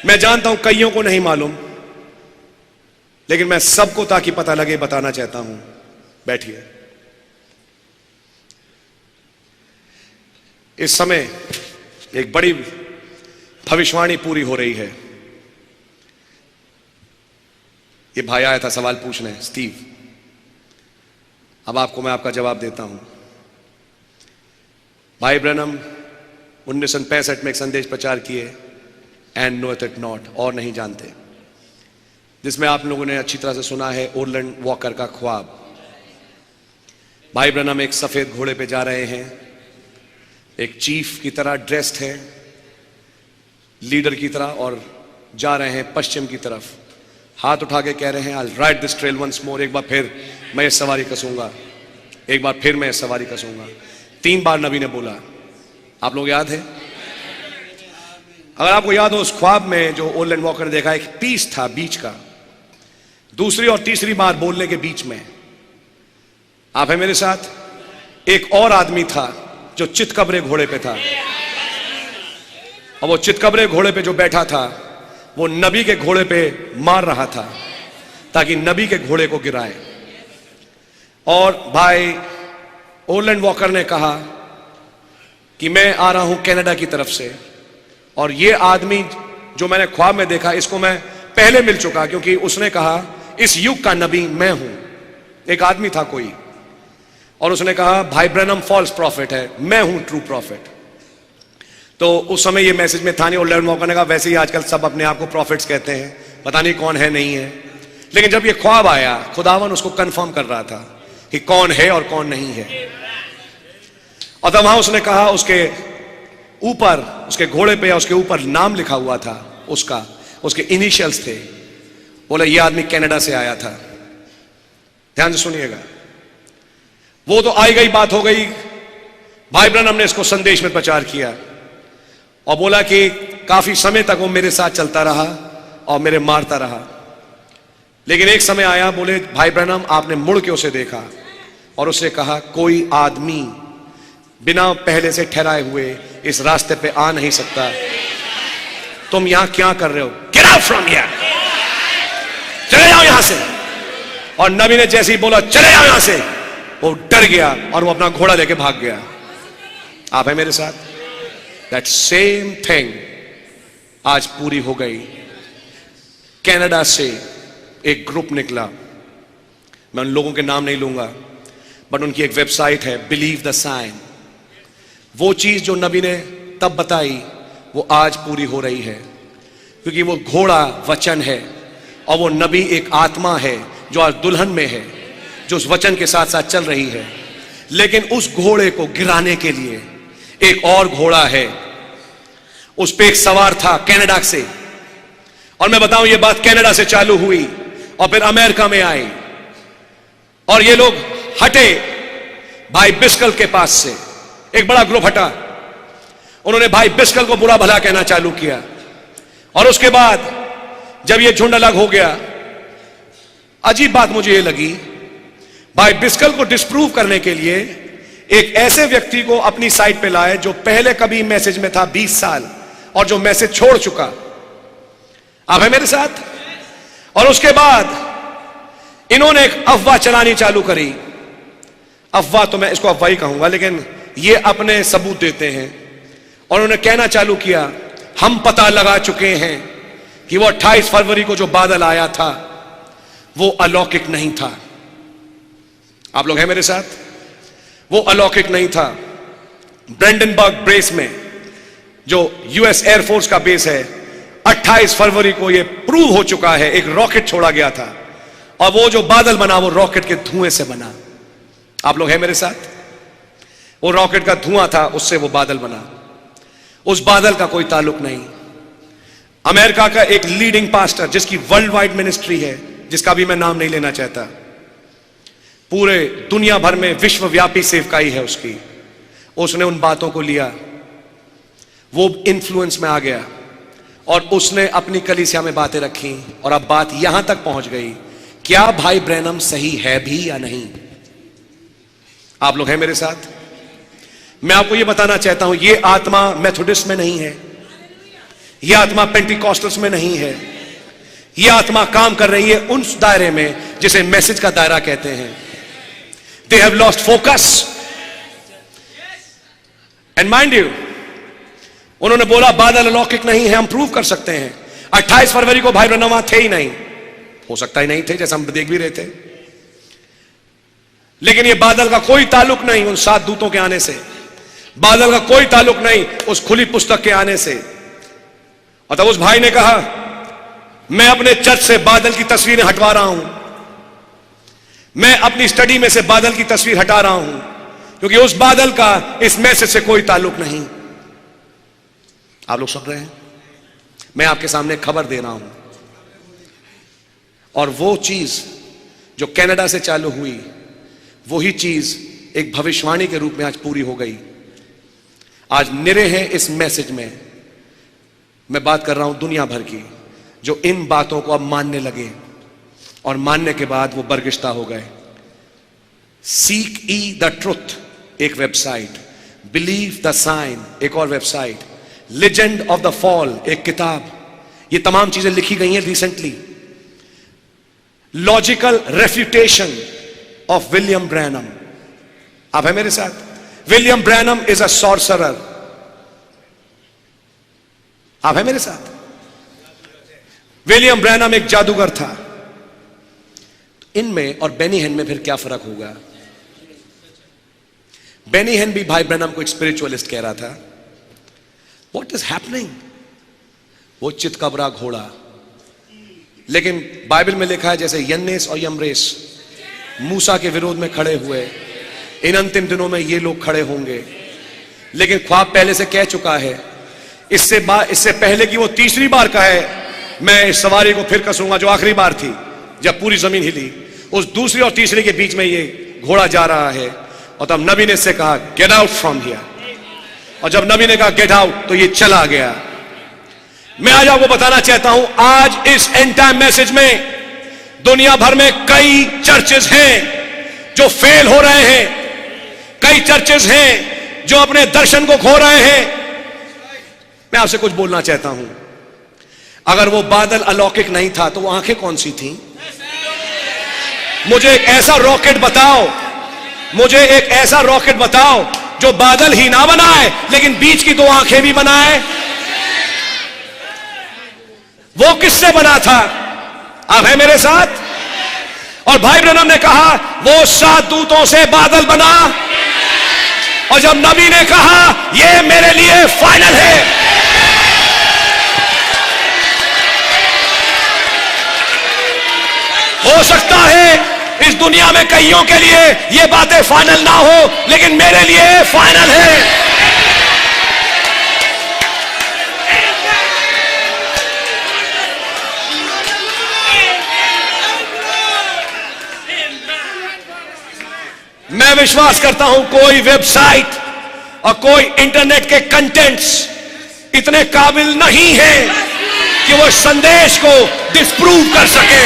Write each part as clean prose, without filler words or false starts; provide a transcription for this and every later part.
मैं जानता हूं कईयों को नहीं मालूम, लेकिन मैं सबको ताकि पता लगे बताना चाहता हूं। बैठिए। इस समय एक बड़ी भविष्यवाणी पूरी हो रही है। ये भाई आया था सवाल पूछने, स्टीव। अब आपको मैं आपका जवाब देता हूं। भाई ब्रैनम 1965 में एक संदेश प्रचार किए, एंड नोएथ इट नॉट, और नहीं जानते, जिसमें आप लोगों ने अच्छी तरह से सुना है ओरलैंड वॉकर का ख्वाब। भाई ब्रैनम एक सफेद घोड़े पे जा रहे हैं, एक चीफ की तरह ड्रेस्ड है, लीडर की तरह, और जा रहे हैं पश्चिम की तरफ। हाथ उठा के कह रहे हैं, I ride this trail once more, एक बार फिर मैं इस सवारी कसूंगा, एक बार फिर मैं इस सवारी कसूंगा। 3 बार नबी ने बोला। आप लोग याद है? अगर आपको याद हो, उस ख्वाब में जो ओरलैंड वॉकर ने देखा, एक पीस था बीच का, दूसरी और तीसरी बार बोलने के बीच में। आप है मेरे साथ? एक और आदमी था जो चितकबरे घोड़े पे था, और वो चितकबरे घोड़े पे जो बैठा था वो नबी के घोड़े पे मार रहा था ताकि नबी के घोड़े को गिराए। और भाई ओरलैंड वॉकर ने कहा कि मैं आ रहा हूं कनाडा की तरफ से, और ये आदमी जो मैंने ख्वाब में देखा, इसको मैं पहले मिल चुका, क्योंकि उसने कहा इस युग का नबी मैं हूं। एक आदमी था कोई, और उसने कहा भाई ब्रैनम फॉल्स प्रॉफिट है, मैं हूं ट्रू प्रॉफिट। तो उस समय ये मैसेज में था नहीं। ओरलैंड वॉकर ने कहा वैसे ही आजकल सब अपने आप को प्रॉफिट्स कहते हैं, पता नहीं कौन है नहीं है। लेकिन जब ये ख्वाब आया, खुदावन उसको कंफर्म कर रहा था कि कौन है और कौन नहीं है। और तब वहां उसने कहा, उसके ऊपर, उसके घोड़े पे या उसके ऊपर नाम लिखा हुआ था उसका, उसके इनिशियल्स थे। बोला ये आदमी कनाडा से आया था। ध्यान से सुनिएगा। वो तो आई गई बात हो गई। भाई ब्रैनम ने इसको संदेश में प्रचार किया और बोला कि काफी समय तक वो मेरे साथ चलता रहा और मेरे मारता रहा। लेकिन एक समय आया, बोले भाई ब्रैनम आपने मुड़ के उसे देखा और उससे कहा कोई आदमी बिना पहले से ठहराए हुए इस रास्ते पे आ नहीं सकता। तुम यहां क्या कर रहे हो? गेट आउट फ्रॉम हियर, चले जाओ यहां से। और नबी ने जैसे ही बोला चले जाओ यहां से, वो डर गया और वो अपना घोड़ा लेके भाग गया। आप है मेरे साथ? दैट सेम थिंग आज पूरी हो गई। कनाडा से एक ग्रुप निकला, मैं उन लोगों के नाम नहीं लूंगा, बट उनकी एक वेबसाइट है, बिलीव द साइन। वो चीज जो नबी ने तब बताई वो आज पूरी हो रही है, क्योंकि वो घोड़ा वचन है और वो नबी एक आत्मा है जो आज दुल्हन में है, जो उस वचन के साथ साथ चल रही है। लेकिन उस घोड़े को गिराने के लिए एक और घोड़ा है, उस पे एक सवार था कनाडा से। और मैं बताऊं, ये बात कनाडा से चालू हुई और फिर अमेरिका में आई, और ये लोग हटे भाई बिस्कल के पास से। एक बड़ा ग्रुप हटा, उन्होंने भाई बिस्कल को बुरा भला कहना चालू किया। और उसके बाद जब ये झुंड अलग हो गया, अजीब बात मुझे ये लगी, भाई बिस्कल को डिस्प्रूव करने के लिए एक ऐसे व्यक्ति को अपनी साइड पे लाए जो पहले कभी मैसेज में था 20 साल और जो मैसेज छोड़ चुका। आप है मेरे साथ? और उसके बाद इन्होंने एक अफवाह चलानी चालू करी। अफवाह तो मैं इसको अफवाह ही कहूंगा, लेकिन ये अपने सबूत देते हैं। और उन्होंने कहना चालू किया, हम पता लगा चुके हैं कि वो 28 फरवरी को जो बादल आया था वो अलौकिक नहीं था। आप लोग हैं मेरे साथ? वो अलौकिक नहीं था। ब्रेंडनबर्ग बेस में, जो यूएस एयरफोर्स का बेस है, 28 फरवरी को ये प्रूव हो चुका है, एक रॉकेट छोड़ा गया था और वो जो बादल बना वो रॉकेट के धुएं से बना। आप लोग हैं मेरे साथ? वो रॉकेट का धुआं था, उससे वो बादल बना। उस बादल का कोई ताल्लुक नहीं। अमेरिका का एक लीडिंग पास्टर जिसकी वर्ल्ड वाइड मिनिस्ट्री है, जिसका भी मैं नाम नहीं लेना चाहता, पूरे दुनिया भर में विश्वव्यापी सेवकाई है उसकी, उसने उन बातों को लिया, वो इन्फ्लुएंस में आ गया और उसने अपनी कलीसिया में बातें रखी। और अब बात यहां तक पहुंच गई, क्या भाई ब्रैनम सही है भी या नहीं? आप लोग हैं मेरे साथ? मैं आपको यह बताना चाहता हूं, यह आत्मा मेथोडिस्ट में नहीं है, यह आत्मा पेंटिकॉस्टल्स में नहीं है, यह आत्मा काम कर रही है उस दायरे में जिसे मैसेज का दायरा कहते हैं। They have lost focus. And mind you, उन्होंने बोला बादल अलौकिक नहीं है, हम प्रूव कर सकते हैं। 28 फरवरी को भाई ब्रह्म थे ही नहीं, हो सकता ही नहीं थे, जैसे हम देख भी रहे थे। लेकिन ये बादल का कोई ताल्लुक नहीं उन 7 दूतों के आने से, बादल का कोई ताल्लुक नहीं उस खुली पुस्तक के आने से। और तब उस भाई ने कहा, मैं अपने चर्च से बादल की तस्वीरें हटवा रहा हूं, मैं अपनी स्टडी में से बादल की तस्वीर हटा रहा हूं, क्योंकि उस बादल का इस मैसेज से कोई ताल्लुक नहीं। आप लोग सुन रहे हैं? मैं आपके सामने खबर दे रहा हूं, और वो चीज जो कनाडा से चालू हुई, वही चीज एक भविष्यवाणी के रूप में आज पूरी हो गई। आज निरे हैं इस मैसेज में। मैं बात कर रहा हूं दुनिया भर की, जो इन बातों को अब मानने लगे, और मानने के बाद वो बरगिश्ता हो गए। सीक ई द ट्रुथ एक वेबसाइट, बिलीव द साइन एक और website, legend of the fall एक किताब, ये तमाम चीजें लिखी गई हैं recently. Logical refutation of William Branham. आप है मेरे साथ? William Branham is a sorcerer. आप है मेरे साथ? विलियम ब्रैनम एक जादूगर था। इनमें और बेनी हिन में फिर क्या फर्क होगा? बेनी हिन भी भाई ब्रैनम को एक स्पिरिचुअलिस्ट कह रहा था। What is happening? वो चितकबरा घोड़ा। लेकिन बाइबल में लिखा है जैसे यन्नेस और यमरेस मूसा के विरोध में खड़े हुए, इन अंतिम दिनों में ये लोग खड़े होंगे। लेकिन ख्वाब पहले से कह चुका है, इससे पहले कि वो तीसरी बार कहे, मैं इस सवारी को फिर कसूंगा जो आखिरी बार थी जब पूरी जमीन हिली। उस दूसरी और तीसरी के बीच में ये घोड़ा जा रहा है। और तब नबी ने इससे कहा, गेट आउट फ्रॉम हियर। और जब नबी ने कहा गेट आउट, तो ये चला गया। मैं आज आपको बताना चाहता हूं, आज इस एंड टाइम मैसेज में दुनिया भर में कई चर्चेस हैं जो फेल हो रहे हैं, कई चर्चेस हैं जो अपने दर्शन को खो रहे हैं। मैं आपसे कुछ बोलना चाहता हूं, अगर वो बादल अलौकिक नहीं था तो वो आंखें कौन सी थी? मुझे एक ऐसा रॉकेट बताओ, मुझे एक ऐसा रॉकेट बताओ जो बादल ही ना बनाए लेकिन बीच की 2 आंखें भी बनाए। वो किससे बना था? आप है मेरे साथ? और भाई ब्रैनम ने कहा वो 7 दूतों से बादल बना। और जब नबी ने कहा ये मेरे लिए फाइनल है, हो सकता है इस दुनिया में कईयों के लिए ये बातें फाइनल ना हो, लेकिन मेरे लिए फाइनल है। मैं विश्वास करता हूं कोई वेबसाइट और कोई इंटरनेट के कंटेंट्स इतने काबिल नहीं है कि वो संदेश को डिस्प्रूव कर सके।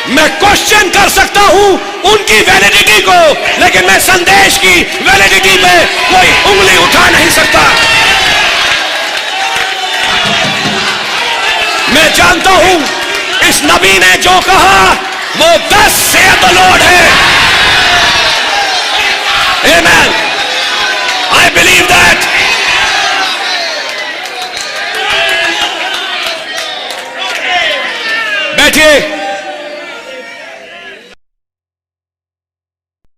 मैं क्वेश्चन कर सकता हूं उनकी वैलिडिटी को, लेकिन मैं संदेश की वैलिडिटी पे कोई उंगली उठा नहीं सकता। मैं जानता हूं इस नबी ने जो कहा वो 10 saith the Lord है। Amen. I believe that. बैठिए।